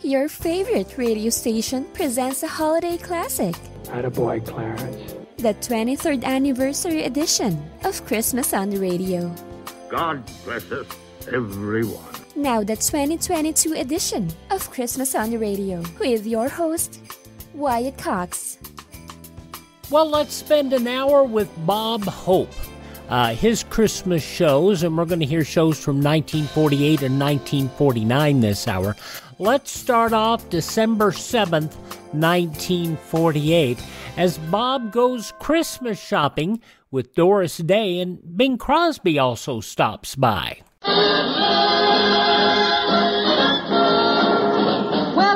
Your favorite radio station presents a holiday classic. Attaboy, Clarence. The 23rd anniversary edition of Christmas on the Radio. God bless us, everyone. Now the 2022 edition of Christmas on the Radio with your host, Wyatt Cox. Well, let's spend an hour with Bob Hope. His Christmas shows, and we're going to hear shows from 1948 and 1949 this hour. Let's start off December 7th, 1948, as Bob goes Christmas shopping with Doris Day, and Bing Crosby also stops by. Well,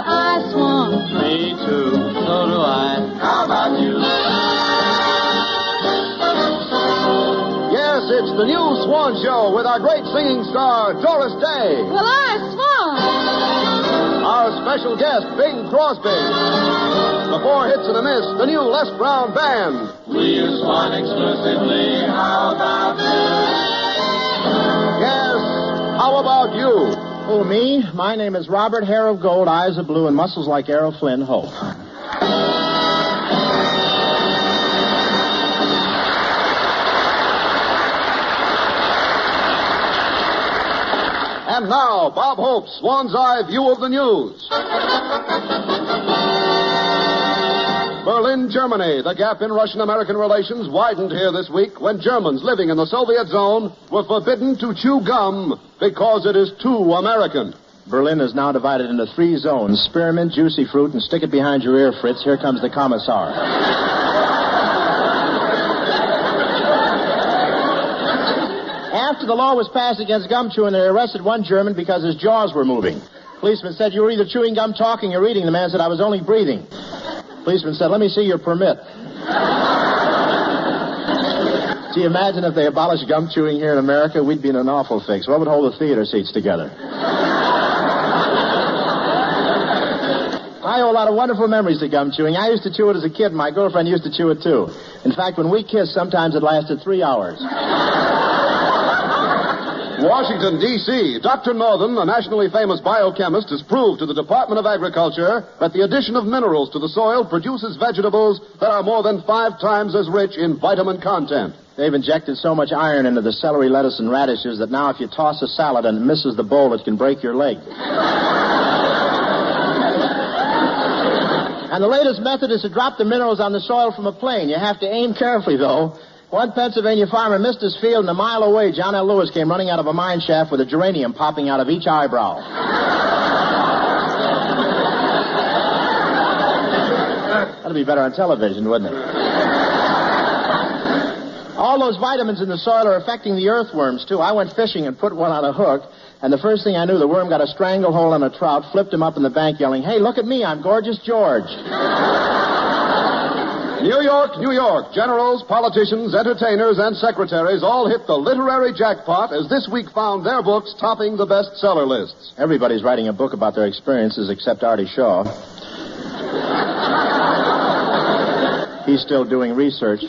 I swan. Me too, so do I. How about you? Yes, it's the new Swan Show with our great singing star, Doris Day. Well, I swan. Our special guest, Bing Crosby. The four hits and a miss, the new Les Brown Band. We use Swan exclusively. How about you? Yes, how about you? Oh, me? My name is Robert, hair of gold, eyes of blue, and muscles like Errol Flynn Hope. And now, Bob Hope's Swan's Eye View of the News. Berlin, Germany. The gap in Russian-American relations widened here this week when Germans living in the Soviet zone were forbidden to chew gum because it is too American. Berlin is now divided into 3 zones. Spearmint, juicy fruit, and stick it behind your ear, Fritz. Here comes the commissar. After the law was passed against gum chewing, they arrested one German because his jaws were moving. Policeman said, "You were either chewing gum, talking, or eating." The man said, "I was only breathing." Policeman said, "Let me see your permit." Do you imagine if they abolished gum chewing here in America? We'd be in an awful fix. What would hold the theater seats together? I owe a lot of wonderful memories to gum chewing. I used to chew it as a kid, and my girlfriend used to chew it too. In fact, when we kissed, sometimes it lasted 3 hours. Washington, D.C. Dr. Northern, a nationally famous biochemist, has proved to the Department of Agriculture that the addition of minerals to the soil produces vegetables that are more than 5 times as rich in vitamin content. They've injected so much iron into the celery, lettuce, and radishes that now if you toss a salad and it misses the bowl, it can break your leg. And the latest method is to drop the minerals on the soil from a plane. You have to aim carefully, though. One Pennsylvania farmer missed his field, and a mile away, John L. Lewis came running out of a mine shaft with a geranium popping out of each eyebrow. That'd be better on television, wouldn't it? All those vitamins in the soil are affecting the earthworms, too. I went fishing and put one on a hook, and the first thing I knew, the worm got a stranglehold on a trout, flipped him up in the bank, yelling, "Hey, look at me, I'm Gorgeous George." New York, New York. Generals, politicians, entertainers, and secretaries all hit the literary jackpot as this week found their books topping the bestseller lists. Everybody's writing a book about their experiences except Artie Shaw. He's still doing research.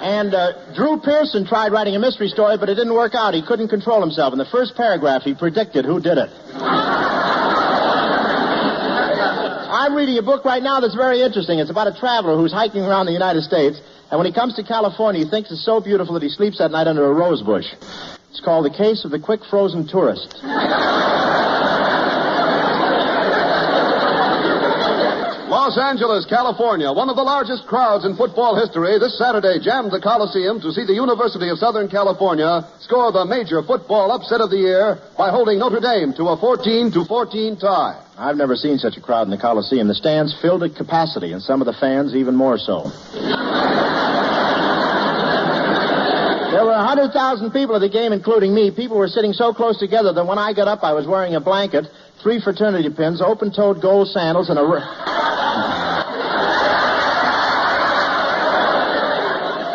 And Drew Pearson tried writing a mystery story, but it didn't work out. He couldn't control himself. In the first paragraph, he predicted who did it. I'm reading a book right now that's very interesting. It's about a traveler who's hiking around the United States, and when he comes to California, he thinks it's so beautiful that he sleeps at night under a rose bush. It's called The Case of the Quick Frozen Tourist. Los Angeles, California, one of the largest crowds in football history, this Saturday jammed the Coliseum to see the University of Southern California score the major football upset of the year by holding Notre Dame to a 14-14 tie. I've never seen such a crowd in the Coliseum. The stands filled at capacity, and some of the fans even more so. There were 100,000 people at the game, including me. People were sitting so close together that when I got up, I was wearing a blanket, 3 fraternity pins, open-toed gold sandals, and a...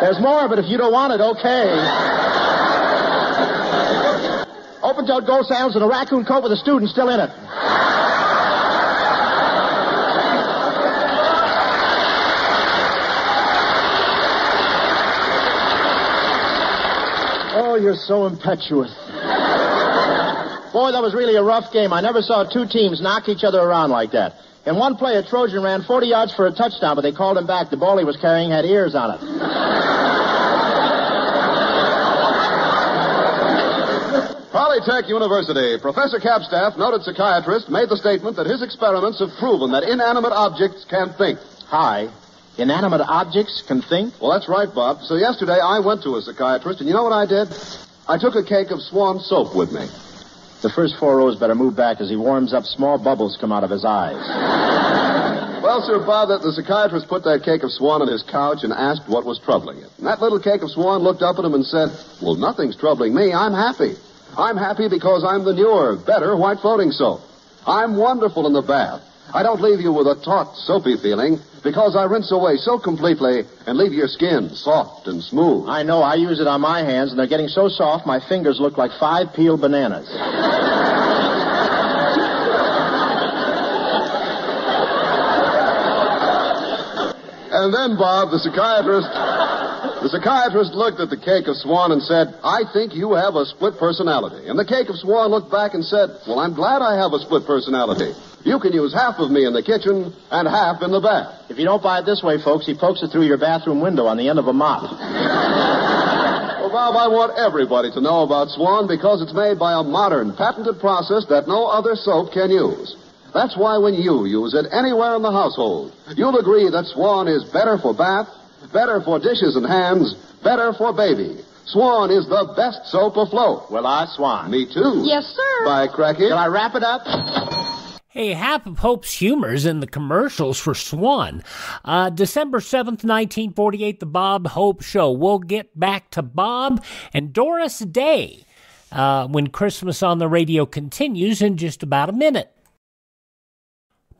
There's more, but if you don't want it, okay. Open-toed gold sandals and a raccoon coat with a student still in it. Oh, you're you're so impetuous. Boy, that was really a rough game. I never saw two teams knock each other around like that. In one play, a Trojan ran 40 yards for a touchdown, but they called him back. The ball he was carrying had ears on it. Polytech University. Professor Capstaff, noted psychiatrist, made the statement that his experiments have proven that inanimate objects can think. Hi. Inanimate objects can think? Well, that's right, Bob. So yesterday I went to a psychiatrist, and you know what I did? I took a cake of Swan soap with me. The first 4 rows better move back. As he warms up, small bubbles come out of his eyes. Well, Sir Bob, the psychiatrist put that cake of Swan on his couch and asked what was troubling it. And that little cake of Swan looked up at him and said, well, nothing's troubling me. I'm happy. I'm happy because I'm the newer, better white floating soap. I'm wonderful in the bath. I don't leave you with a taut, soapy feeling because I rinse away so completely and leave your skin soft and smooth. I know. I use it on my hands, and they're getting so soft my fingers look like 5 peeled bananas. And then, Bob, the psychiatrist looked at the cake of Swan and said, I think you have a split personality. And the cake of Swan looked back and said, well, I'm glad I have a split personality. You can use half of me in the kitchen and half in the bath. If you don't buy it this way, folks, he pokes it through your bathroom window on the end of a mop. Well, Bob, I want everybody to know about Swan because it's made by a modern, patented process that no other soap can use. That's why when you use it anywhere in the household, you'll agree that Swan is better for bath, better for dishes and hands, better for baby. Swan is the best soap afloat. Well, Swan. Me too. Yes, sir. By cracky. Shall I wrap it up? Hey, half of Hope's humor's in the commercials for Swan. December 7th, 1948, the Bob Hope Show. We'll get back to Bob and Doris Day when Christmas on the Radio continues in just about a minute.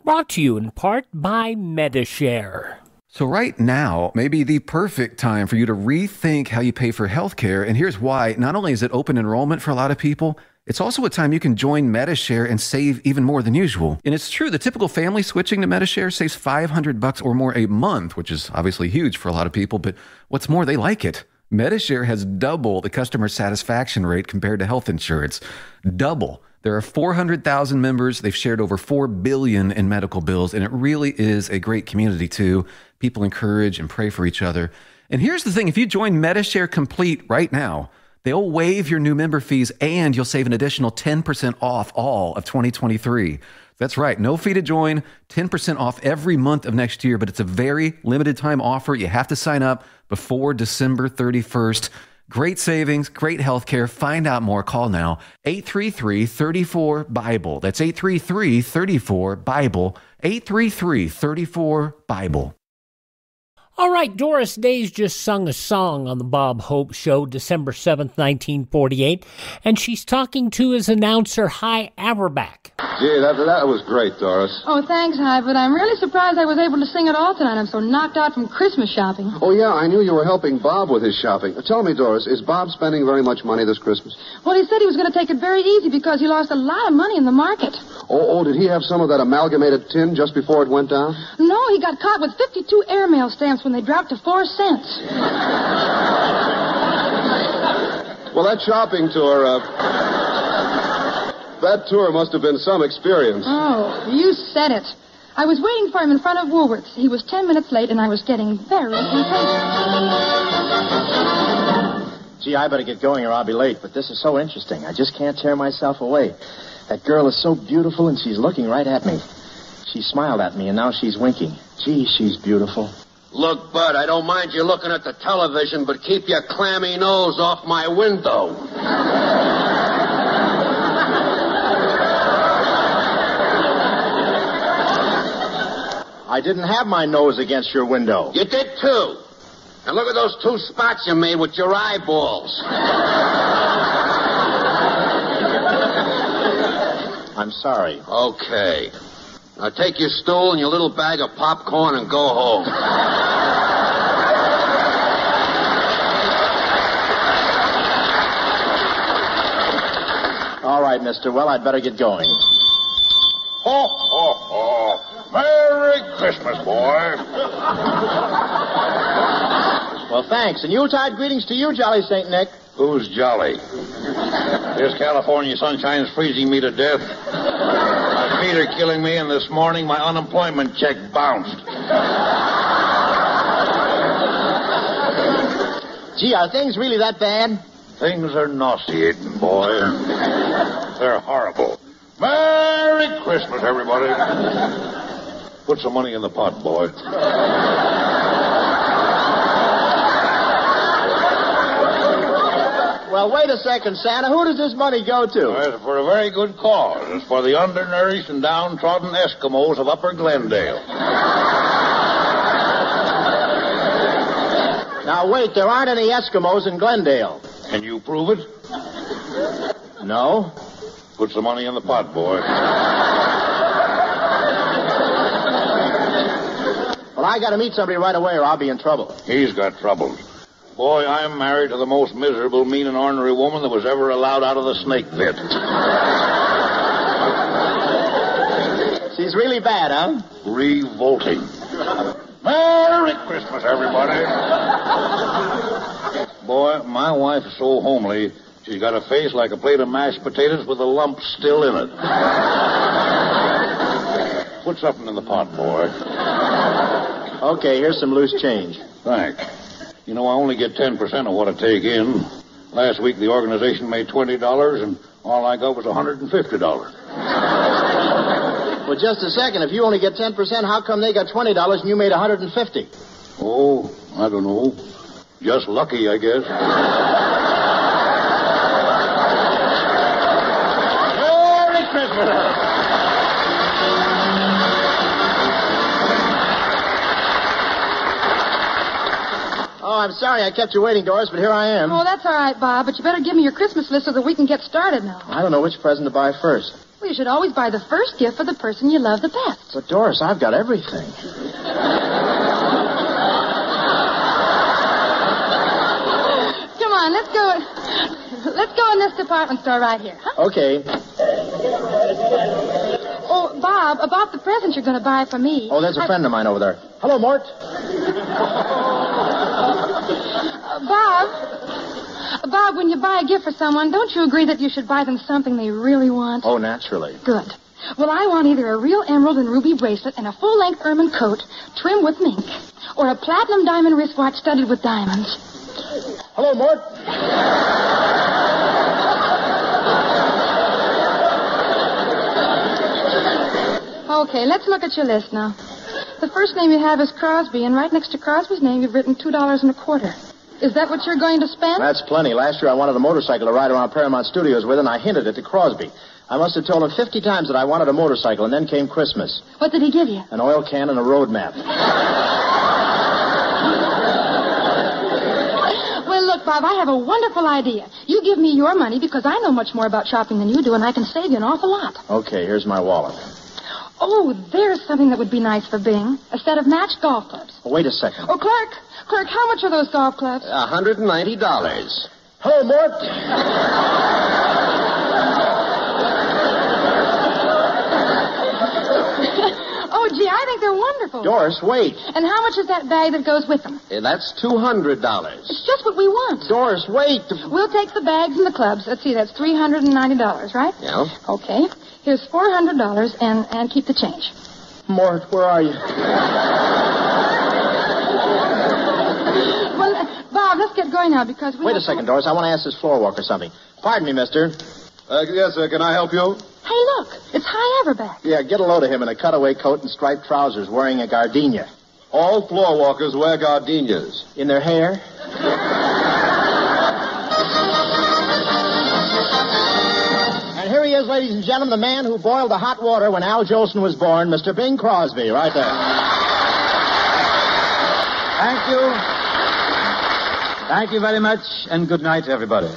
Brought to you in part by MediShare. So right now may be the perfect time for you to rethink how you pay for healthcare. And here's why. Not only is it open enrollment for a lot of people, it's also a time you can join MediShare and save even more than usual. And it's true, the typical family switching to MediShare saves $500 or more a month, which is obviously huge for a lot of people. But what's more, they like it. MediShare has double the customer satisfaction rate compared to health insurance. Double. There are 400,000 members. They've shared over $4 billion in medical bills, and it really is a great community, too. People encourage and pray for each other. And here's the thing. If you join MediShare Complete right now, they'll waive your new member fees, and you'll save an additional 10% off all of 2023. That's right. No fee to join, 10% off every month of next year, but it's a very limited time offer. You have to sign up before December 31st. Great savings, great health care. Find out more. Call now. 833-34-BIBLE. That's 833-34-BIBLE. 833-34-BIBLE. All right, Doris Day's just sung a song on the Bob Hope Show, December 7th, 1948, and she's talking to his announcer, Hy Averback. Gee, that was great, Doris. Oh, thanks, Hy, but I'm really surprised I was able to sing at all tonight. I'm so knocked out from Christmas shopping. Oh, yeah, I knew you were helping Bob with his shopping. Tell me, Doris, is Bob spending very much money this Christmas? Well, he said he was going to take it very easy because he lost a lot of money in the market. Oh, did he have some of that amalgamated tin just before it went down? No, he got caught with 52 airmail stamps when they dropped to 4 cents. Well, that shopping tour, that tour must have been some experience. Oh, you said it. I was waiting for him in front of Woolworth's. He was 10 minutes late, and I was getting very impatient. Gee, I better get going or I'll be late, but this is so interesting. I just can't tear myself away. That girl is so beautiful, and she's looking right at me. She smiled at me, and now she's winking. Gee, she's beautiful. Look, Bud, I don't mind you looking at the television, but keep your clammy nose off my window. I didn't have my nose against your window. You did, too. And look at those 2 spots you made with your eyeballs. I'm sorry. Okay. Now take your stool and your little bag of popcorn and go home. All right, mister. Well, I'd better get going. Ho, ho, ho. Merry Christmas, boy. Well, thanks. And Yuletide greetings to you, Jolly St. Nick. Who's jolly? This California sunshine's freezing me to death. My feet are killing me, and this morning my unemployment check bounced. Gee, are things really that bad? Things are nauseating, boy. They're horrible. Merry Christmas, everybody. Put some money in the pot, boy. Well, wait a second, Santa. Who does this money go to? It's for a very good cause. It's for the undernourished and downtrodden Eskimos of Upper Glendale. Now, wait. There aren't any Eskimos in Glendale. Can you prove it? No. Put some money in the pot, boy. Well, I got to meet somebody right away or I'll be in trouble. He's got troubles. Boy, I'm married to the most miserable, mean, and ornery woman that was ever allowed out of the snake pit. She's really bad, huh? Revolting. Merry Christmas, everybody. Boy, my wife is so homely, she's got a face like a plate of mashed potatoes with a lump still in it. Put something in the pot, boy. Okay, here's some loose change. Thanks. You know, I only get 10% of what I take in. Last week, the organization made $20, and all I got was $150. Well, just a second. If you only get 10%, how come they got $20 and you made $150? Oh, I don't know. Just lucky, I guess. Merry Christmas. Oh, I'm sorry I kept you waiting, Doris, but here I am. Oh, that's all right, Bob, but you better give me your Christmas list so that we can get started now. I don't know which present to buy first. Well, you should always buy the first gift for the person you love the best. But, Doris, I've got everything. Come on, let's go in this department store right here, huh? Okay. Oh, Bob, about the present you're going to buy for me. Oh, there's a friend of mine over there. Hello, Mort. Bob, when you buy a gift for someone, don't you agree that you should buy them something they really want? Oh, naturally. Good. Well, I want either a real emerald and ruby bracelet and a full-length ermine coat trimmed with mink, or a platinum diamond wristwatch studded with diamonds. Hello, Mort. Okay, let's look at your list now. The first name you have is Crosby, and right next to Crosby's name you've written $2.25. Is that what you're going to spend? That's plenty. Last year I wanted a motorcycle to ride around Paramount Studios with, and I hinted it to Crosby. I must have told him 50 times that I wanted a motorcycle, and then came Christmas. What did he give you? An oil can and a road map. Well, look, Bob, I have a wonderful idea. You give me your money because I know much more about shopping than you do, and I can save you an awful lot. Okay, here's my wallet. Oh, there's something that would be nice for Bing. A set of matched golf clubs. Oh, wait a second. Oh, Clerk, how much are those golf clubs? $190. Hello, Mort. Oh, gee, I think they're wonderful. Doris, wait. And how much is that bag that goes with them? That's $200. It's just what we want. Doris, wait. We'll take the bags and the clubs. Let's see, that's $390, right? Yeah. Okay. Here's $400 and keep the change. Mort, where are you? Well, Bob, let's get going now because we... Wait a second, Doris. I want to ask this floor walker something. Pardon me, mister. Yes, sir. Can I help you? Hey, look. It's High Everback. Yeah, get a load of him in a cutaway coat and striped trousers wearing a gardenia. All floor walkers wear gardenias. In their hair? And here he is, ladies and gentlemen, the man who boiled the hot water when Al Jolson was born, Mr. Bing Crosby, right there. Thank you. Thank you very much, and good night, everybody.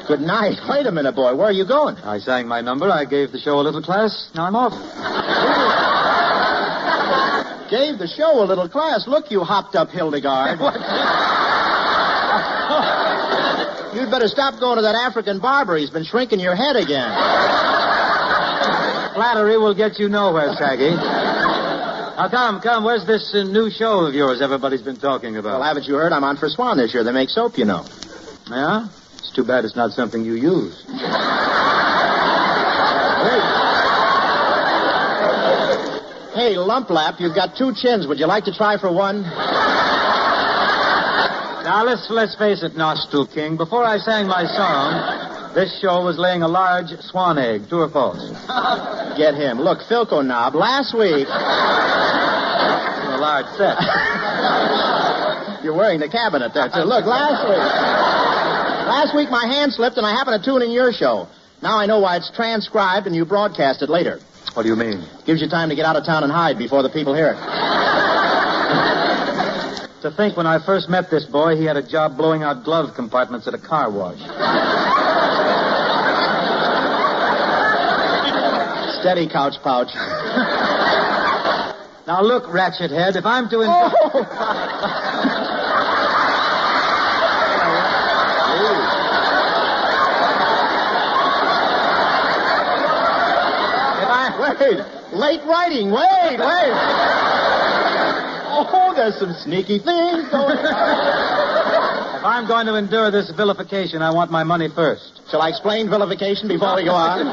Good night. Wait a minute, boy. Where are you going? I sang my number. I gave the show a little class. Now I'm off. Gave the show a little class. Look, you hopped-up Hildegard. You'd better stop going to that African barber. He's been shrinking your head again. Flattery will get you nowhere, Saggy. Now, come. Where's this new show of yours everybody's been talking about? Well, haven't you heard? I'm on for Swan this year. They make soap, you know. Yeah? It's too bad it's not something you use. Hey, Lumplap, you've got 2 chins. Would you like to try for one? Now, let's face it, Nostril King. Before I sang my song, this show was laying a large swan egg. True or false? Get him. Look, Philco Knob, last week... A large set. You're wearing the cabinet there, too. Look, last week my hand slipped and I happened to tune in your show. Now I know why it's transcribed and you broadcast it later. What do you mean? Gives you time to get out of town and hide before the people hear it. To think when I first met this boy, he had a job blowing out glove compartments at a car wash. Steady, couch pouch. Now look, ratchet head, if I'm to... Wait, late writing, wait. Oh, there's some sneaky things going on. If I'm going to endure this vilification, I want my money first. Shall I explain vilification before we go on?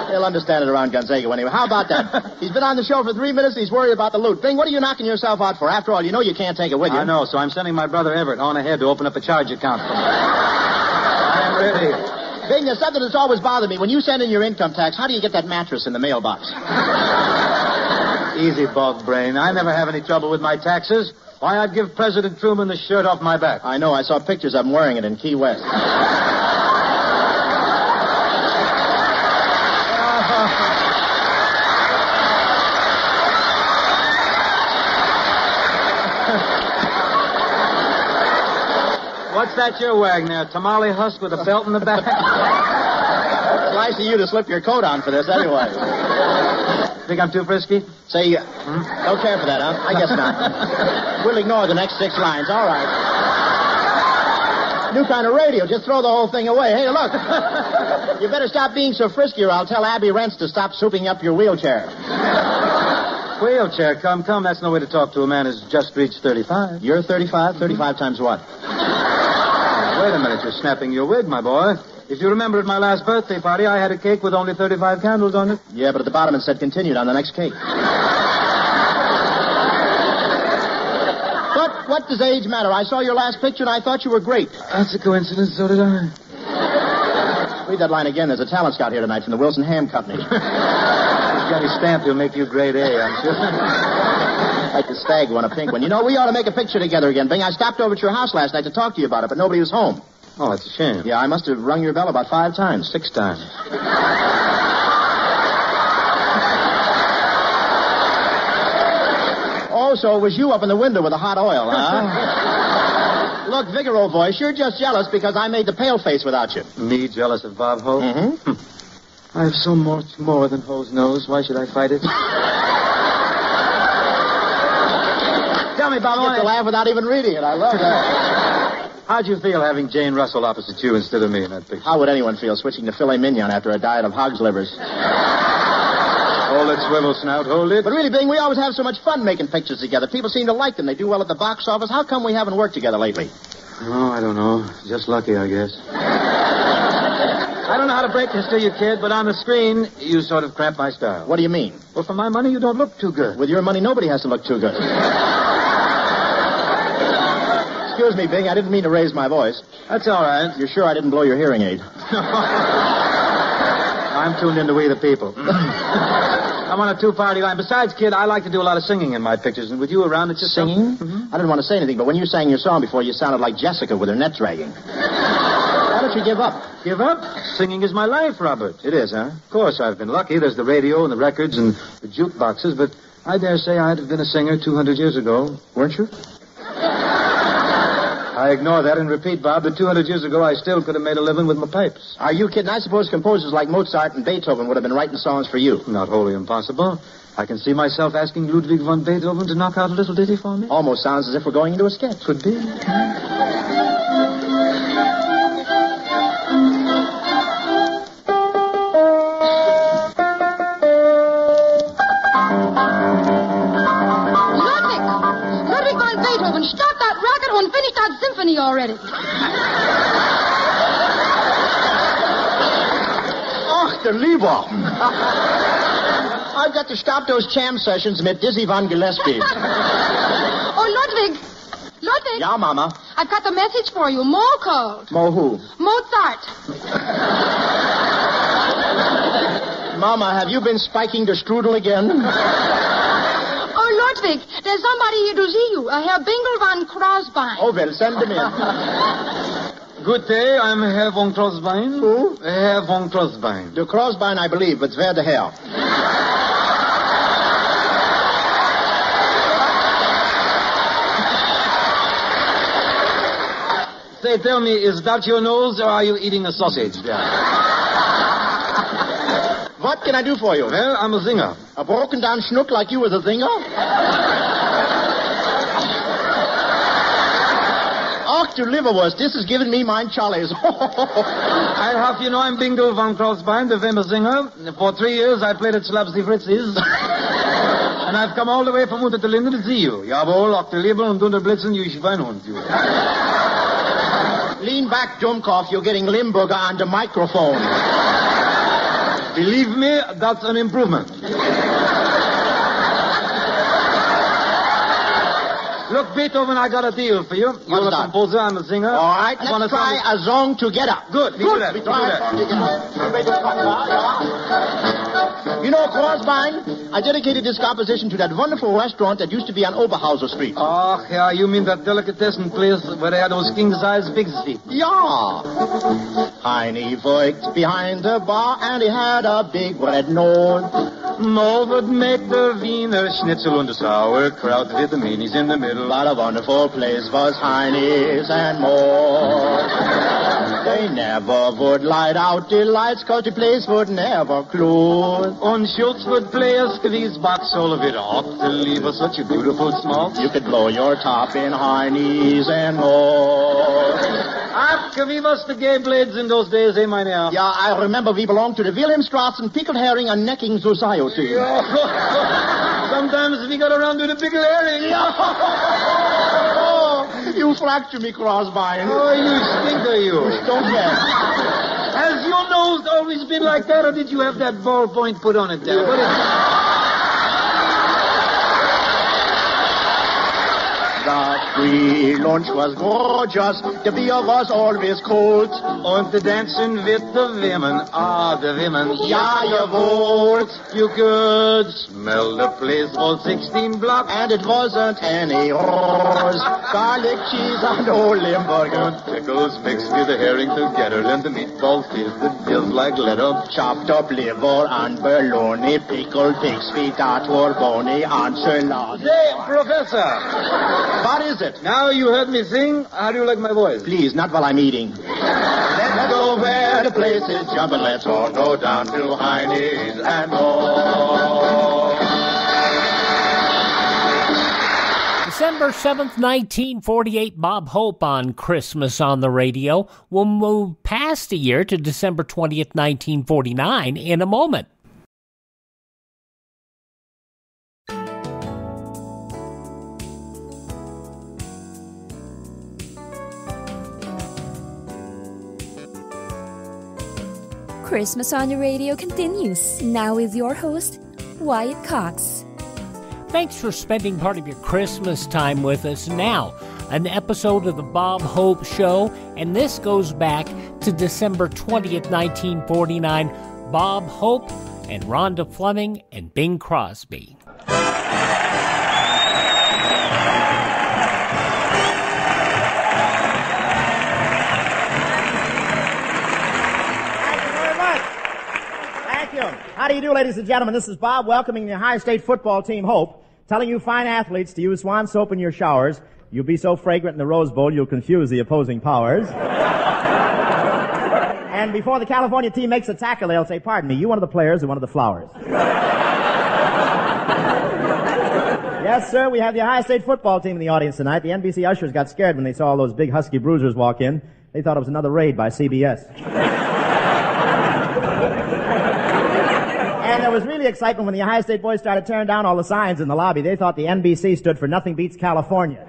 He'll understand it around Gonzaga anyway. How about that? He's been on the show for 3 minutes and he's worried about the loot. Bing, what are you knocking yourself out for? After all, you know you can't take it with you. I know, so I'm sending my brother Everett on ahead to open up a charge account for me. I'm ready. Bing, there's something that's always bothered me. When you send in your income tax, how do you get that mattress in the mailbox? Easy, bog brain. I never have any trouble with my taxes. Why, I'd give President Truman the shirt off my back. I know. I saw pictures of him wearing it in Key West. What's that you're wearing there? Tamale husk with a belt in the back? It's nice of you to slip your coat on for this anyway. Think I'm too frisky? Say, don't care for that, huh? I guess not. We'll ignore the next 6 lines. All right. New kind of radio. Just throw the whole thing away. Hey, look. You better stop being so frisky or I'll tell Abby Rents to stop souping up your wheelchair. Wheelchair, come. That's no way to talk to a man who's just reached 35. You're 35? 35 times what? Wait a minute, you're snapping your wig, my boy. If you remember at my last birthday party, I had a cake with only 35 candles on it. Yeah, but at the bottom it said continued on the next cake. But what does age matter? I saw your last picture and I thought you were great. That's a coincidence, so did I. Read that line again. There's a talent scout here tonight from the Wilson Ham Company. He's got his stamp, he'll make you grade A, I'm sure. Like the stag one, a pink one. You know, we ought to make a picture together again, Bing. I stopped over at your house last night to talk to you about it, but nobody was home. Oh, that's a shame. Yeah, I must have rung your bell about 5 times. 6 times. Oh, so it was you up in the window with the hot oil, huh? Look, Vigor, old voice, you're just jealous because I made the pale face without you. Me jealous of Bob Hope? Mm-hmm. I have so much more than Ho's nose. Why should I fight it? Tell me, Bob. I get to laugh without even reading it. I love that. How'd you feel having Jane Russell opposite you instead of me in that picture? How would anyone feel switching to filet mignon after a diet of hog's livers? Hold it, swivel snout, hold it. But really, Bing, we always have so much fun making pictures together. People seem to like them. They do well at the box office. How come we haven't worked together lately? Oh, I don't know. Just lucky, I guess. I don't know how to break this to you, kid, but on the screen, you sort of cramp my style. What do you mean? Well, for my money, you don't look too good. With your money, nobody has to look too good. Excuse me, Bing. I didn't mean to raise my voice. That's all right. You're sure I didn't blow your hearing aid? I'm tuned into We the People. I'm on a 2-party line. Besides, kid, I like to do a lot of singing in my pictures, and with you around, it's just singing? Mm-hmm. I didn't want to say anything, but when you sang your song before, you sounded like Jessica with her net dragging. Why don't you give up? Give up? Singing is my life, Robert. It is, huh? Of course, I've been lucky. There's the radio and the records and the jukeboxes, but I dare say I'd have been a singer 200 years ago. Weren't you? I ignore that and repeat, Bob, that 200 years ago I still could have made a living with my pipes. Are you kidding? I suppose composers like Mozart and Beethoven would have been writing songs for you. Not wholly impossible. I can see myself asking Ludwig von Beethoven to knock out a little ditty for me. Almost sounds as if we're going into a sketch. Could be. Beethoven, start that racket and finish that symphony already. Ach, der Lieber. I've got to stop those jam sessions mit Dizzy Van Gillespie. Oh, Ludwig. Ludwig. Ja, Mama. I've got the message for you. Mo called. Mo who? Mozart. Mama, have you been spiking the strudel again? Oh, Ludwig, there's somebody here to see you. Herr Bingle van Crosby. Oh, well, send him in. Good day, I'm Herr von Crosby. Who? Herr von Crosby. The Crosby, I believe, but where the hell? Say, tell me, is that your nose, or are you eating a sausage there? What can I do for you? Well, I'm a singer. A broken down schnook like you is a singer? Ach, du Liverwurst, this is giving me mine Charlie's. I have, you know, I'm Bingo van Crosby, the famous singer. For 3 years, I played at Slapsy Fritz's. And I've come all the way from Unter den Linden to see you. Jawohl, ach, der Lieber und unter Blitzen, you Schweinhund, you. Lean back, Dummkopf, you're getting Limburger on the microphone. Believe me, that's an improvement. Look, Beethoven, I got a deal for you. You're a composer, I'm a singer. All right, let's try a song together. Good, we do that. You know, Crosby, I dedicated this composition to that wonderful restaurant that used to be on Oberhauser Street. Oh, yeah, you mean that delicatessen place where they had those king-size pigs' feet? Yeah. Heine worked behind the bar and he had a big red nose. Mo would make the Wiener Schnitzel and the sauerkraut with the meanies in the middle. What a wonderful place was Heine's and more. They never would light out the lights, 'cause the place would never close. And Schultz would play a squeeze box all of it off to leave us such a beautiful small. You could blow your top in Heine's and more. Ach, wie was the gay blades in those days, eh, meine Herr? Yeah, I remember we belonged to the Wilhelmstrassen Pickled Herring and Necking Society. Sometimes we got around to the pickled herring. Oh, you fracture me, Crosby. Oh, you stinker, you. Don't get. Has your nose always been like that, or did you have that ballpoint put on it there? What is it? The free lunch was gorgeous. The beer was always cold. And the dancing with the women. Ah, the women. Ja, jawohl. You could smell the place for 16 blocks. And it wasn't any rose. Garlic cheese and old Limburger. Pickles mixed with the herring together. And the meatballs tasted just like leather. Chopped up liver and bologna. Pickled pig's feet that were bony and salad. Say, Professor. What is it? Now you heard me sing. How do you like my voice? Please, not while I'm eating. Let's go where the place is jumping. Let's all go down to Heine's and more. December 7th, 1948, Bob Hope on Christmas on the Radio. We'll move past a year to December 20th, 1949 in a moment. Christmas on the Radio continues, now with your host, Wyatt Cox. Thanks for spending part of your Christmas time with us. Now, an episode of the Bob Hope Show, and this goes back to December 20th, 1949. Bob Hope and Rhonda Fleming and Bing Crosby. How do you do, ladies and gentlemen? This is Bob welcoming the Ohio State football team, Hope, telling you fine athletes to use Swan soap in your showers. You'll be so fragrant in the Rose Bowl, you'll confuse the opposing powers. And before the California team makes a tackle, they'll say, pardon me, you one of the players or one of the flowers? Yes, sir, we have the Ohio State football team in the audience tonight. The NBC ushers got scared when they saw all those big husky bruisers walk in. They thought it was another raid by CBS. And there was really excitement when the Ohio State boys started tearing down all the signs in the lobby. They thought the NBC stood for Nothing Beats California.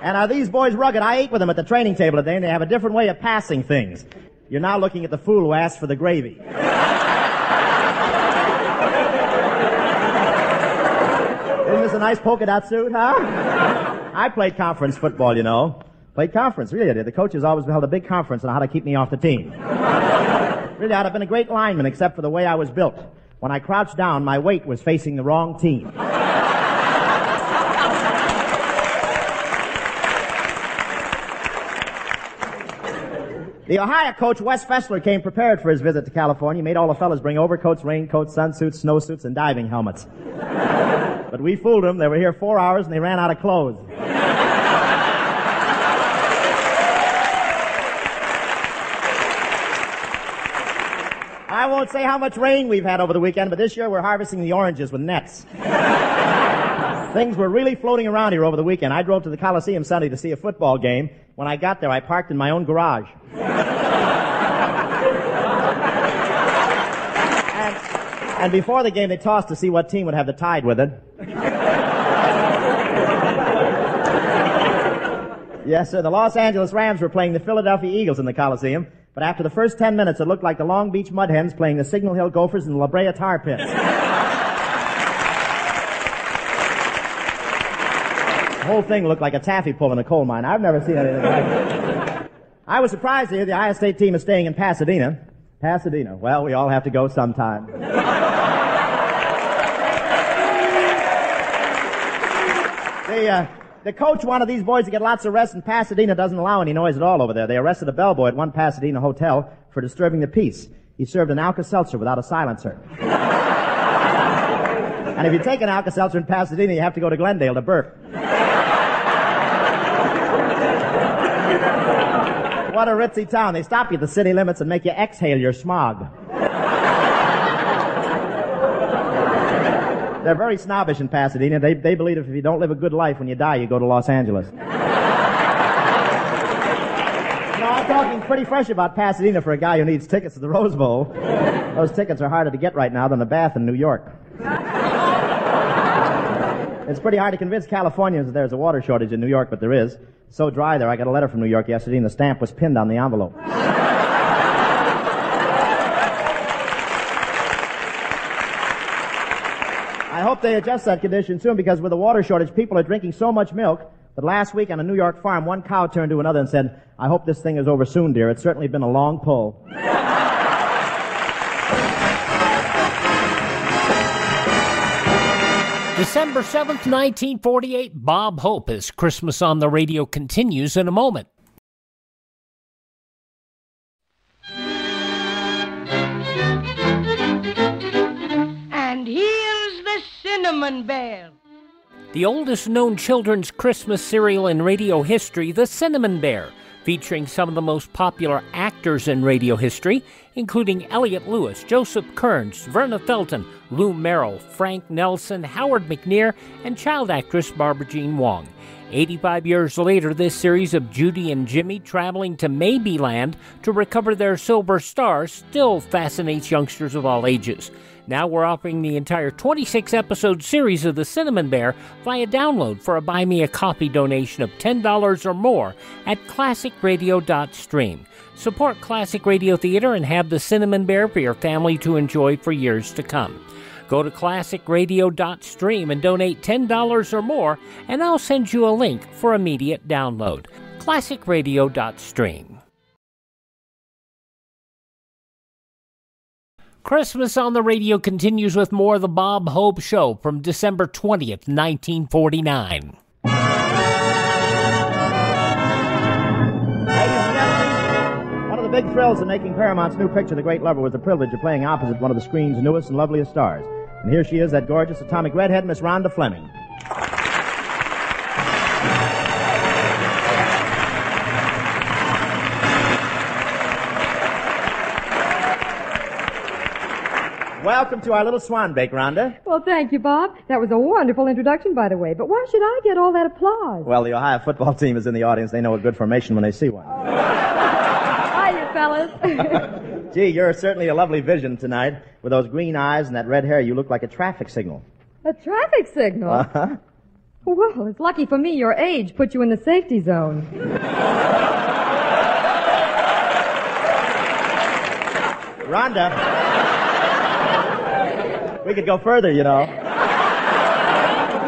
And are these boys rugged? I ate with them at the training table today, and they have a different way of passing things. You're now looking at the fool who asked for the gravy. Isn't this a nice polka dot suit, huh? I played conference football, you know. Played conference, really I did. The coaches always held a big conference on how to keep me off the team. Really, I'd have been a great lineman except for the way I was built. When I crouched down, my weight was facing the wrong team. The Ohio coach, Wes Fessler, came prepared for his visit to California. He made all the fellas bring overcoats, raincoats, sunsuits, snowsuits, and diving helmets. But we fooled them. They were here 4 hours, and they ran out of clothes. I won't say how much rain we've had over the weekend, but this year we're harvesting the oranges with nets. Things were really floating around here over the weekend. I drove to the Coliseum Sunday to see a football game. When I got there, I parked in my own garage. And before the game, they tossed to see what team would have the tide with it. Yes, sir. The Los Angeles Rams were playing the Philadelphia Eagles in the Coliseum, but after the first 10 minutes, it looked like the Long Beach Mud Hens playing the Signal Hill Gophers and the La Brea Tar Pits. The whole thing looked like a taffy pull in a coal mine. I've never seen anything like it. I was surprised to hear the Ohio State team is staying in Pasadena. Pasadena. Well, we all have to go sometime. The coach wanted these boys to get lots of rest, and Pasadena doesn't allow any noise at all over there. They arrested a bellboy at one Pasadena hotel for disturbing the peace. He served an Alka-Seltzer without a silencer. And if you take an Alka-Seltzer in Pasadena, you have to go to Glendale to burp. What a ritzy town. They stop you at the city limits and make you exhale your smog. They're very snobbish in Pasadena. They believe if you don't live a good life, when you die, you go to Los Angeles. I'm talking pretty fresh about Pasadena for a guy who needs tickets to the Rose Bowl. Those tickets are harder to get right now than the bath in New York. It's pretty hard to convince Californians that there's a water shortage in New York, but there is. It's so dry there, I got a letter from New York yesterday, and the stamp was pinned on the envelope. I hope they adjust that condition soon, because with the water shortage, people are drinking so much milk that last week on a New York farm, one cow turned to another and said, "I hope this thing is over soon, dear. It's certainly been a long pull." December 7th, 1948, Bob Hope, as Christmas on the Radio continues in a moment. And here's the Cinnamon Bear. The oldest known children's Christmas cereal in radio history, the Cinnamon Bear, featuring some of the most popular actors in radio history, including Elliot Lewis, Joseph Kearns, Verna Felton, Lou Merrill, Frank Nelson, Howard McNear, and child actress Barbara Jean Wong. 85 years later, this series of Judy and Jimmy traveling to Maybeland to recover their silver stars still fascinates youngsters of all ages. Now we're offering the entire 26-episode series of The Cinnamon Bear via download for a Buy Me a Coffee donation of $10 or more at classicradio.stream. Support Classic Radio Theater and have The Cinnamon Bear for your family to enjoy for years to come. Go to classicradio.stream and donate $10 or more, and I'll send you a link for immediate download. classicradio.stream. Christmas on the Radio continues with more of the Bob Hope Show from December 20th, 1949. One of the big thrills in making Paramount's new picture, The Great Lover, was the privilege of playing opposite one of the screen's newest and loveliest stars. And here she is, that gorgeous atomic redhead, Miss Rhonda Fleming. Welcome to our little swan bake, Rhonda. Well, thank you, Bob. That was a wonderful introduction, by the way. But why should I get all that applause? Well, the Ohio football team is in the audience. They know a good formation when they see one. Hi, you fellas. Gee, you're certainly a lovely vision tonight. With those green eyes and that red hair, you look like a traffic signal. A traffic signal? Uh-huh. Well, it's lucky for me your age put you in the safety zone. Rhonda. We could go further, you know.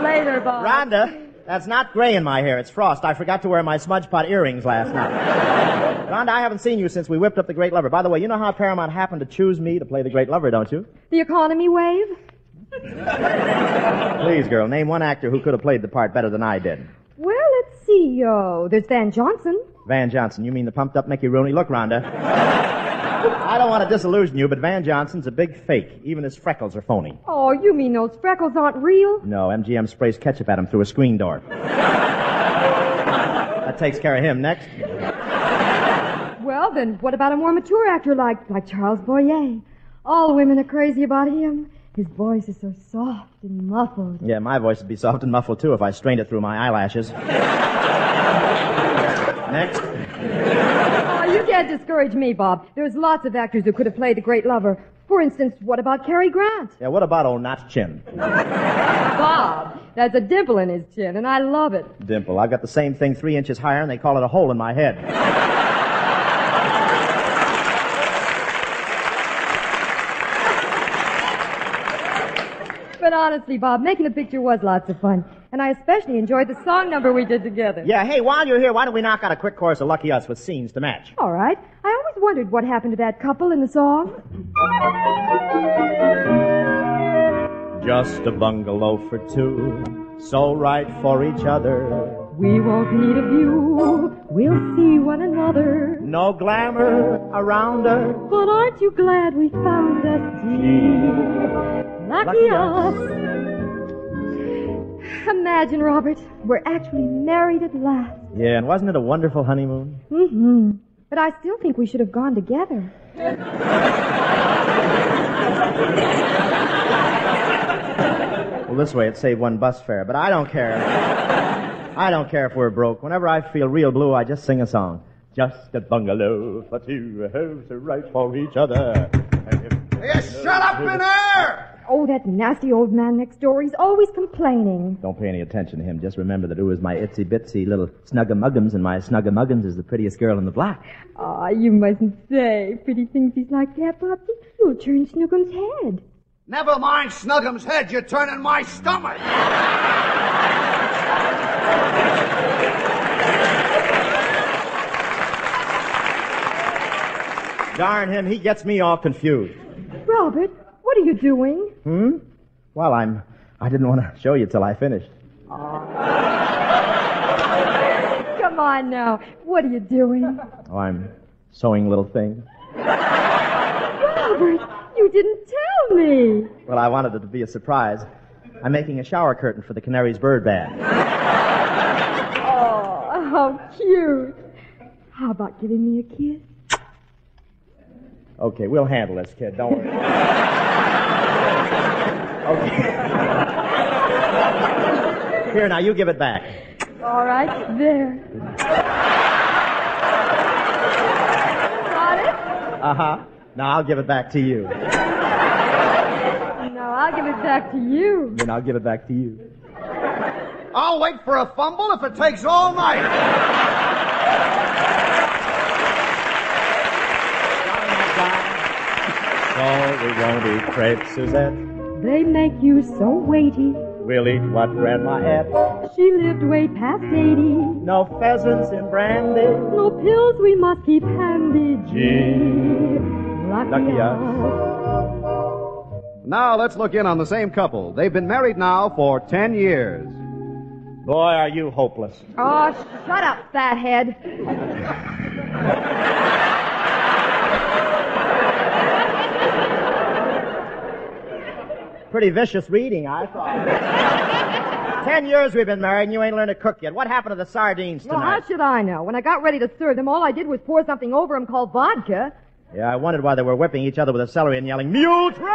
Later, Bob. Rhonda, that's not gray in my hair. It's frost. I forgot to wear my smudge pot earrings last night. Rhonda, I haven't seen you since we whipped up The Great Lover. By the way, you know how Paramount happened to choose me to play The Great Lover, don't you? The economy wave? Please, girl, name one actor who could have played the part better than I did. Well, let's see. There's Van Johnson. Van Johnson. You mean the pumped-up Mickey Rooney? Look, Rhonda. I don't want to disillusion you, but Van Johnson's a big fake. Even his freckles are phony. Oh, you mean those freckles aren't real? No, MGM sprays ketchup at him through a screen door. That takes care of him. Next. Well, then what about a more mature actor like Charles Boyer? All women are crazy about him. His voice is so soft and muffled. Yeah, my voice would be soft and muffled, too, if I strained it through my eyelashes. Next. Oh, you can't discourage me, Bob. There's lots of actors who could have played The Great Lover. For instance, what about Cary Grant? Yeah, what about old Notch Chin? Bob, that's a dimple in his chin, and I love it. Dimple. I've got the same thing 3 inches higher, and they call it a hole in my head. But honestly, Bob, making a picture was lots of fun. And I especially enjoyed the song number we did together. Yeah, hey, while you're here, why don't we knock out a quick chorus of Lucky Us with scenes to match? All right. I always wondered what happened to that couple in the song. Just a bungalow for two, so right for each other. We won't need a view, we'll see one another. No glamour around us. But aren't you glad we found us, gee? Lucky us. Imagine, Robert, we're actually married at last. Yeah, and wasn't it a wonderful honeymoon? Mm-hmm. But I still think we should have gone together. Well, this way it saved one bus fare, but I don't care. I don't care if we're broke. Whenever I feel real blue, I just sing a song. Just a bungalow for two, who's right for each other. Hey, shut up in there! Oh, that nasty old man next door. He's always complaining. Don't pay any attention to him. Just remember that Ooh is my itsy-bitsy little snuggamuggums, and my snuggamuggums is the prettiest girl in the block. Ah, you mustn't say pretty things like that, Bobby. You'll turn Snuggum's head. Never mind Snuggum's head. You're turning my stomach. Darn him, he gets me all confused. Robert, what are you doing? Well, I didn't want to show you till I finished. Come on now. What are you doing? Oh, I'm sewing little things. Robert, you didn't tell me. Well, I wanted it to be a surprise. I'm making a shower curtain for the canary's bird bath. Oh, how cute. How about giving me a kiss? Okay, we'll handle this, kid. Don't worry. Okay. Here, now, you give it back. All right, there. Got it? Uh-huh. Now, I'll give it back to you. No, I'll give it back to you. Then I'll give it back to you. I'll wait for a fumble if it takes all night. Oh, we won't eat crepes, Suzette. They make you so weighty. We'll eat what Grandma ate. She lived way past 80. No pheasants in brandy. No pills we must keep handy. Gee, lucky us. Now let's look in on the same couple. They've been married now for 10 years. Boy, are you hopeless. Oh, shut up, fathead. Pretty vicious reading, I thought. 10 years we've been married and you ain't learned to cook yet. What happened to the sardines tonight? Well, how should I know? When I got ready to serve them, all I did was pour something over them called vodka. Yeah, I wondered why they were whipping each other with a celery and yelling, "Mule train!"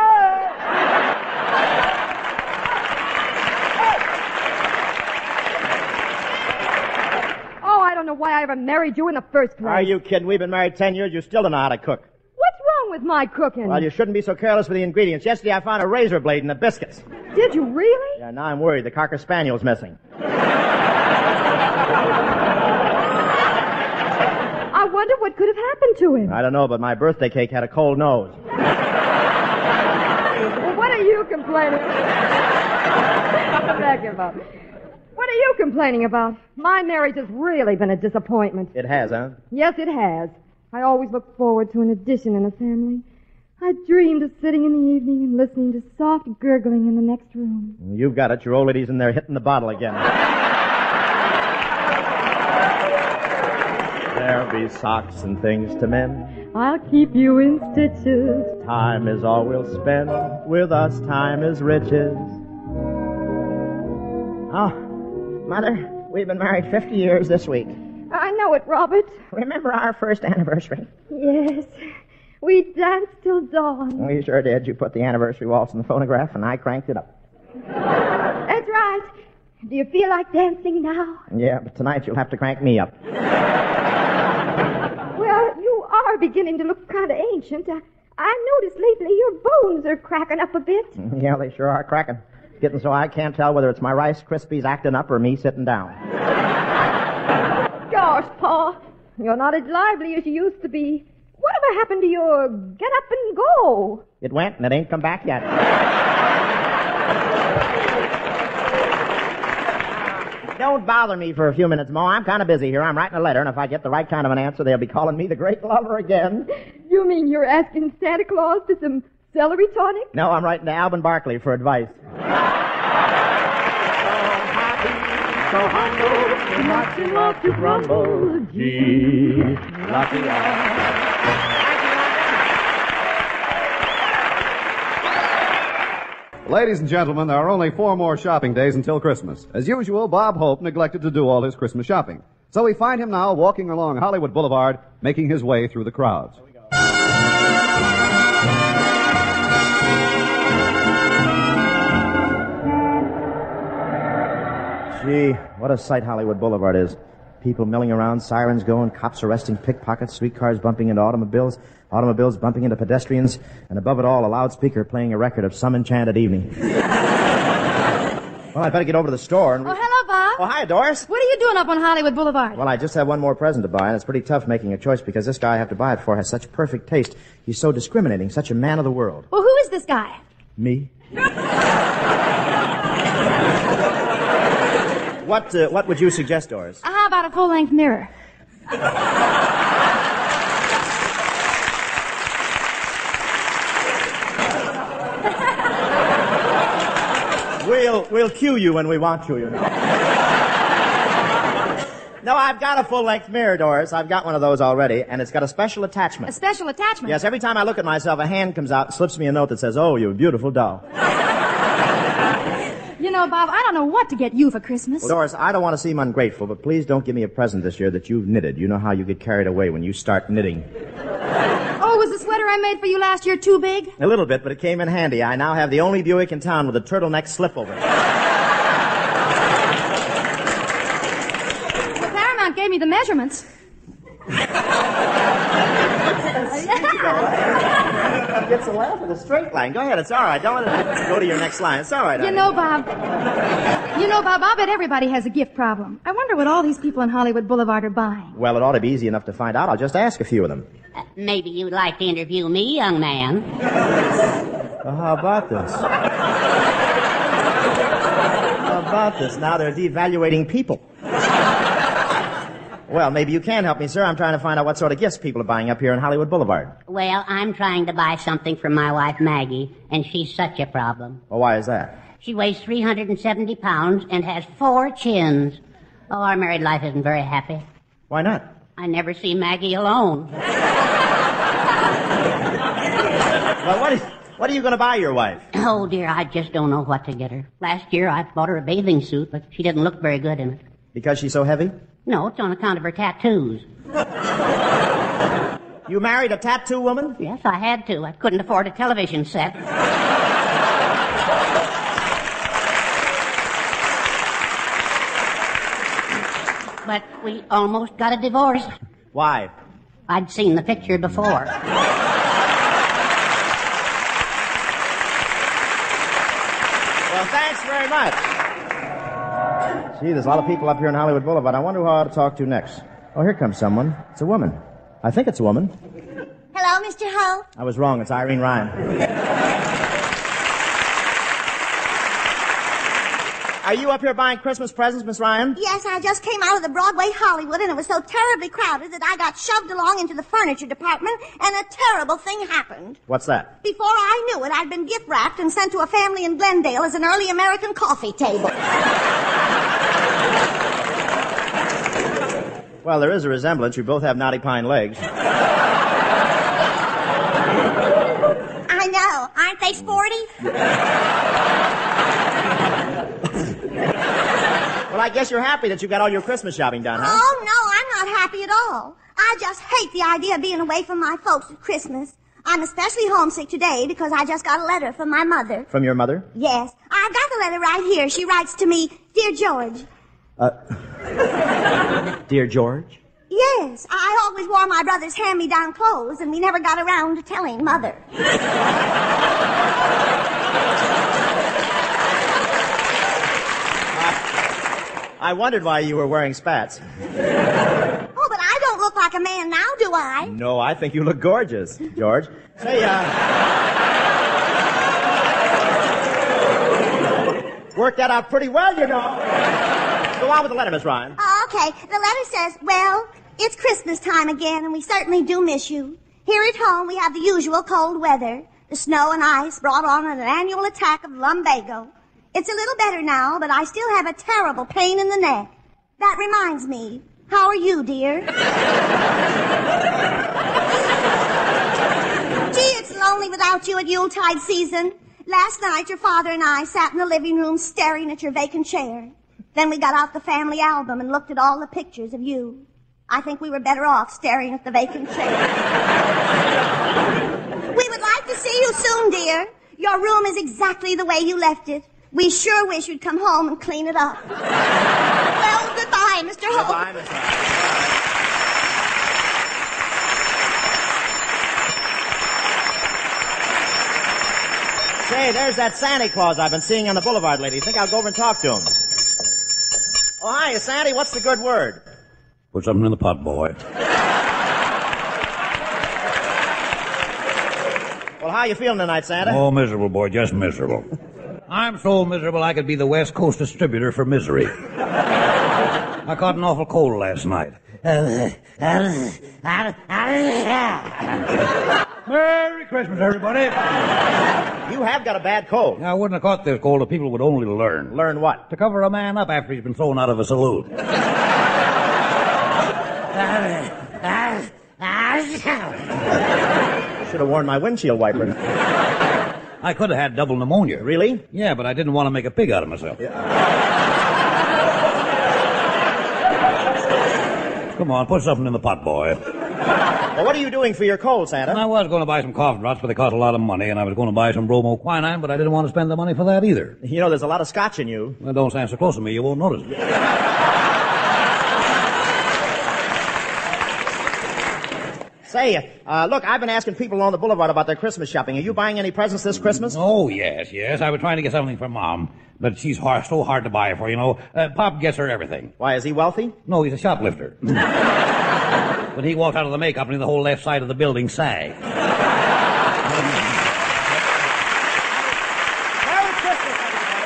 know why I ever married you in the first place. Are you kidding? We've been married 10 years. You still don't know how to cook. What's wrong with my cooking? Well, you shouldn't be so careless with the ingredients. Yesterday I found a razor blade in the biscuits. Did you really? Yeah, now I'm worried. The Cocker Spaniel's missing. I wonder what could have happened to him. I don't know, but my birthday cake had a cold nose. Well, what are you complaining about? What are you complaining about? My marriage has really been a disappointment. It has, huh? Yes, it has. I always look forward to an addition in the family. I dreamed of sitting in the evening and listening to soft gurgling in the next room. You've got it. Your old lady's in there hitting the bottle again. There'll be socks and things to mend. I'll keep you in stitches. Time is all we'll spend. With us, time is riches. Oh, Mother, we've been married 50 years this week. I know it, Robert. Remember our first anniversary? Yes. We danced till dawn. We sure did. You put the anniversary waltz in the phonograph, and I cranked it up. That's right. Do you feel like dancing now? Yeah, but tonight you'll have to crank me up. Well, you are beginning to look kind of ancient. I noticed lately your bones are cracking up a bit. Yeah, they sure are cracking. Getting so I can't tell whether it's my Rice Krispies acting up or me sitting down. Gosh, Pa, you're not as lively as you used to be. Whatever happened to your get up and go? It went, and it ain't come back yet. Don't bother me for a few minutes, Mo. I'm kind of busy here. I'm writing a letter, and if I get the right kind of an answer, they'll be calling me the great lover again. You mean you're asking Santa Claus for some celery tonic? No, I'm writing to Alvin Barkley for advice. So humble, nothing love to grumble. Gee, lucky I. Ladies and gentlemen, there are only 4 more shopping days until Christmas. As usual, Bob Hope neglected to do all his Christmas shopping. So we find him now walking along Hollywood Boulevard, making his way through the crowds. Gee, what a sight Hollywood Boulevard is. People milling around, sirens going, cops arresting pickpockets, streetcars bumping into automobiles, automobiles bumping into pedestrians, and above it all, a loudspeaker playing a record of Some Enchanted Evening. Well, I better get over to the store and... Oh, hello, Bob. Oh, hi, Doris. What are you doing up on Hollywood Boulevard? Well, I just have one more present to buy, and it's pretty tough making a choice because this guy I have to buy it for has such perfect taste. He's so discriminating, such a man of the world. Well, who is this guy? Me? What would you suggest, Doris? How about a full-length mirror? We'll cue you when we want you, you know. No, I've got a full-length mirror, Doris. I've got one of those already, and it's got a special attachment. A special attachment? Yes, every time I look at myself, a hand comes out and slips me a note that says, "Oh, you're a beautiful doll." You know, Bob, I don't know what to get you for Christmas. Well, Doris, I don't want to seem ungrateful, but please don't give me a present this year that you've knitted. You know how you get carried away when you start knitting. Oh, was the sweater I made for you last year too big? A little bit, but it came in handy. I now have the only Buick in town with a turtleneck slip over it. Well, Paramount gave me the measurements. It's a laugh with a straight line. Go ahead, it's all right. Don't go to your next line. It's all right, honey. You know, Bob, I bet everybody has a gift problem. I wonder what all these people on Hollywood Boulevard are buying. Well, it ought to be easy enough to find out. I'll just ask a few of them. Maybe you'd like to interview me, young man. Well, how about this? How about this? Now they're devaluating people. Well, maybe you can help me, sir. I'm trying to find out what sort of gifts people are buying up here on Hollywood Boulevard. Well, I'm trying to buy something for my wife, Maggie, and she's such a problem. Well, why is that? She weighs 370 pounds and has 4 chins. Oh, our married life isn't very happy. Why not? I never see Maggie alone. Well, what are you going to buy your wife? Oh, dear, I just don't know what to get her. Last year, I bought her a bathing suit, but she didn't look very good in it. Because she's so heavy? No, it's on account of her tattoos. You married a tattoo woman? Yes, I had to. I couldn't afford a television set. But we almost got a divorce. Why? I'd seen the picture before. Well, thanks very much. Gee, there's a lot of people up here on Hollywood Boulevard. I wonder who I ought to talk to next. Oh, here comes someone. It's a woman. I think it's a woman. Hello, Mr. Hope. I was wrong. It's Irene Ryan. Are you up here buying Christmas presents, Miss Ryan? Yes, I just came out of the Broadway Hollywood, and it was so terribly crowded that I got shoved along into the furniture department, and a terrible thing happened. What's that? Before I knew it, I'd been gift-wrapped and sent to a family in Glendale as an early American coffee table. Well, there is a resemblance. You both have knotty pine legs. I know. Aren't they sporty? Well, I guess you're happy that you got all your Christmas shopping done, huh? Oh, no, I'm not happy at all. I just hate the idea of being away from my folks at Christmas. I'm especially homesick today because I just got a letter from my mother. From your mother? Yes. I've got the letter right here. She writes to me, Dear George. Dear George? Yes. I always wore my brother's hand-me-down clothes, and we never got around to telling Mother. I wondered why you were wearing spats. Oh, but I don't look like a man now, do I? No, I think you look gorgeous, George. Say, worked that out pretty well, you know. Go on with the letter, Miss Ryan. Okay. The letter says, well, it's Christmas time again, and we certainly do miss you. Here at home, we have the usual cold weather. The snow and ice brought on an annual attack of lumbago. It's a little better now, but I still have a terrible pain in the neck. That reminds me, how are you, dear? Gee, it's lonely without you at Yuletide season. Last night, your father and I sat in the living room staring at your vacant chair. Then we got out the family album and looked at all the pictures of you. I think we were better off staring at the vacant chair. We would like to see you soon, dear. Your room is exactly the way you left it. We sure wish you'd come home and clean it up. Well, goodbye, Mr. Hope. Goodbye, Miss Ryan. Say, there's that Santa Claus I've been seeing on the boulevard lately. Think I'll go over and talk to him. Oh, hiya, Sandy. What's the good word? Put something in the pot, boy. Well, how you feeling tonight, Santa? Oh, miserable, boy. Just miserable. I'm so miserable I could be the West Coast distributor for misery. I caught an awful cold last night. Merry Christmas, everybody. You have got a bad cold. I wouldn't have caught this cold if people would only learn. Learn what? To cover a man up after he's been thrown out of a saloon. Should have worn my windshield wiper. I could have had double pneumonia. Really? Yeah, but I didn't want to make a pig out of myself. Come on, put something in the pot, boy. Well, what are you doing for your cold, Santa? I was going to buy some cough drops, but they cost a lot of money, and I was going to buy some bromoquinine, but I didn't want to spend the money for that either. You know, there's a lot of scotch in you. Well, don't stand so close to me, you won't notice it. Say, look, I've been asking people along the boulevard about their Christmas shopping. Are you buying any presents this Christmas? Oh, yes. I was trying to get something for Mom, but she's so hard to buy for, you know. Pop gets her everything. Why, is he wealthy? No, he's a shoplifter. When he walked out of the May Company, the whole left side of the building sagged. Merry Christmas, everybody.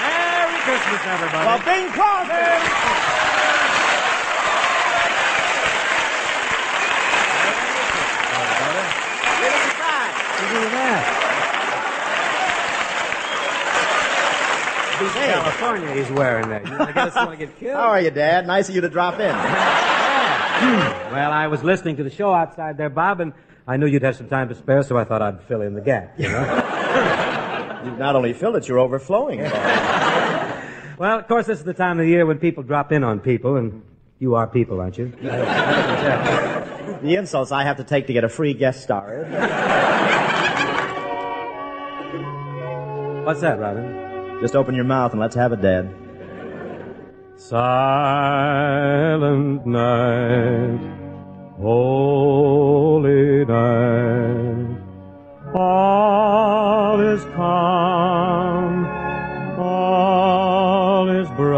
Merry Christmas, everybody. Well, Bing Crosby! California he's wearing that. I guess I want to get killed. How are you, Dad? Nice of you to drop in. Well, I was listening to the show outside there, Bob, and I knew you'd have some time to spare, so I thought I'd fill in the gap, you know? You've not only filled it, you're overflowing. Well, of course, this is the time of the year when people drop in on people, and you are people, aren't you? The insults I have to take to get a free guest star. What's that, Robin? Just open your mouth and let's have it, Dad. Silent night, holy night, all is calm, all is bright,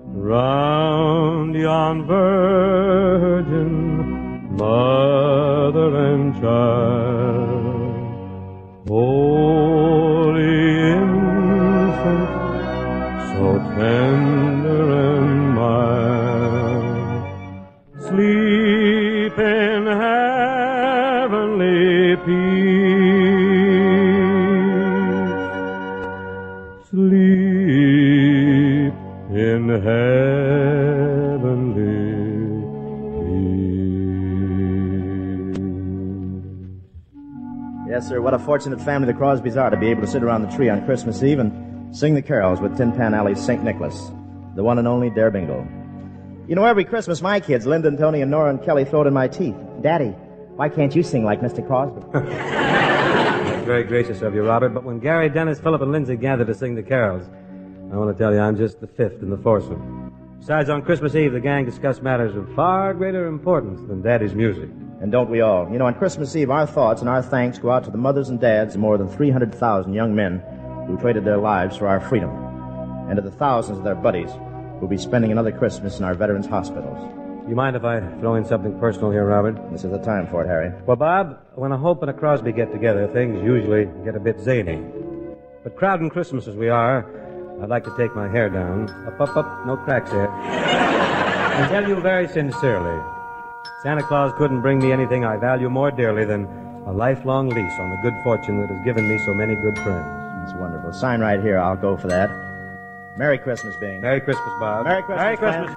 round yon virgin, mother and child, holy infant, so tender and mild, sleep in heavenly peace, sleep in heavenly peace. Yes, sir, what a fortunate family the Crosbys are to be able to sit around the tree on Christmas Eve and sing the carols with Tin Pan Alley's St. Nicholas, the one and only Dare Bingle. You know, every Christmas my kids, Lyndon, Tony, and Nora and Kelly, throw it in my teeth. Daddy, why can't you sing like Mr. Crosby? That's very gracious of you, Robert, but when Gary, Dennis, Philip, and Lindsay gather to sing the carols, I want to tell you I'm just the fifth in the foursome. Besides, on Christmas Eve, the gang discuss matters of far greater importance than Daddy's music. And don't we all? You know, on Christmas Eve, our thoughts and our thanks go out to the mothers and dads of more than 300,000 young men who traded their lives for our freedom, and to the thousands of their buddies who'll be spending another Christmas in our veterans' hospitals. You mind if I throw in something personal here, Robert? This is the time for it, Harry. Well, Bob, when a Hope and a Crosby get together, things usually get a bit zany. But crowding Christmas as we are, I'd like to take my hair down, up, no cracks here, and tell you very sincerely, Santa Claus couldn't bring me anything I value more dearly than a lifelong lease on the good fortune that has given me so many good friends. It's wonderful. Sign right here. I'll go for that. Merry Christmas, Bing. Merry Christmas, Bob. Merry Christmas, Merry Christmas.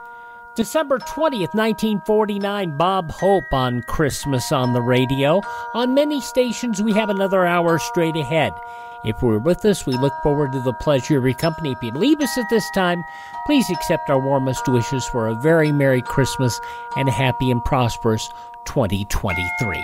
December 20th, 1949, Bob Hope on Christmas on the radio. On many stations, we have another hour straight ahead. If you're with us, we look forward to the pleasure of your company. If you leave us at this time, please accept our warmest wishes for a very Merry Christmas and a happy and prosperous 2023.